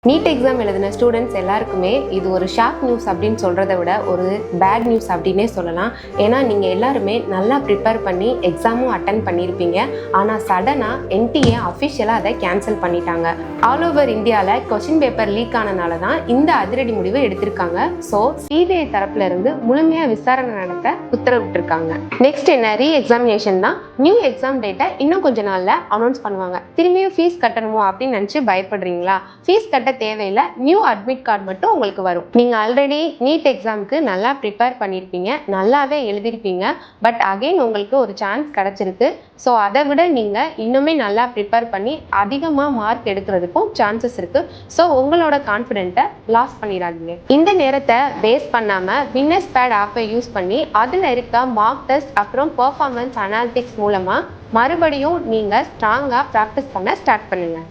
NEET exam எழுதின students எல்லாருக்குமே இது ஒரு ஷாக் நியூஸ் அப்படின்னு சொல்கிறத விட ஒரு பேட் நியூஸ் அப்படின்னே சொல்லலாம். ஏன்னா நீங்கள் எல்லாருமே நல்லா ப்ரிப்பேர் பண்ணி எக்ஸாமும் அட்டன் பண்ணியிருப்பீங்க. ஆனால் சடனாக என்டிஏ அஃபிஷியலாக அதை கேன்சல் பண்ணிட்டாங்க. ஆல் ஓவர் இந்தியாவில் கொஸ்டின் பேப்பர் லீக் ஆனனால தான் இந்த அதிரடி முடிவு எடுத்திருக்காங்க. ஸோ சிபிஐ தரப்புல இருந்து முழுமையாக விசாரணை நடத்த உத்தரவிட்டிருக்காங்க. நெக்ஸ்ட் என்ன, ரீ எக்ஸாமினேஷன் தான். நியூ எக்ஸாம் டேட்டை இன்னும் கொஞ்ச நாளில் அனௌன்ஸ் பண்ணுவாங்க. திரும்பியும் ஃபீஸ் கட்டணுமோ அப்படின்னு நினச்சி பயப்படுறீங்களா? ஃபீஸ் கட்ட தேவையில்லை, நியூ அட்மிட் கார்டு மட்டும் உங்களுக்கு வரும். நீங்கள் ஆல்ரெடி நீட் எக்ஸாமுக்கு நல்லா ப்ரிப்பேர் பண்ணியிருப்பீங்க, நல்லாவே எழுதிருப்பீங்க. பட் அகெயின் உங்களுக்கு ஒரு சான்ஸ் கிடச்சிருக்கு. ஸோ அதை விட நீங்கள் இன்னுமே நல்லா ப்ரிப்பேர் பண்ணி அதிகமாக மார்க் எடுக்கிறதுக்கும் சான்சஸ் இருக்குது. ஸோ உங்களோட கான்ஃபிடென்ட்டை லாஸ் பண்ணிடாதீங்க. இந்த நேரத்தை வேஸ்ட் பண்ணாமல் வின்னர்ஸ் பேட் ஆப்பை யூஸ் பண்ணி அதில் இருக்க மார்க் டெஸ்ட் அப்புறம் பெர்ஃபார்மன்ஸ் அனாலிட்டிக்ஸ் மூலமாக மறுபடியும் நீங்கள் ஸ்ட்ராங்காக ப்ராக்டிஸ் பண்ண ஸ்டார்ட் பண்ணுங்கள்.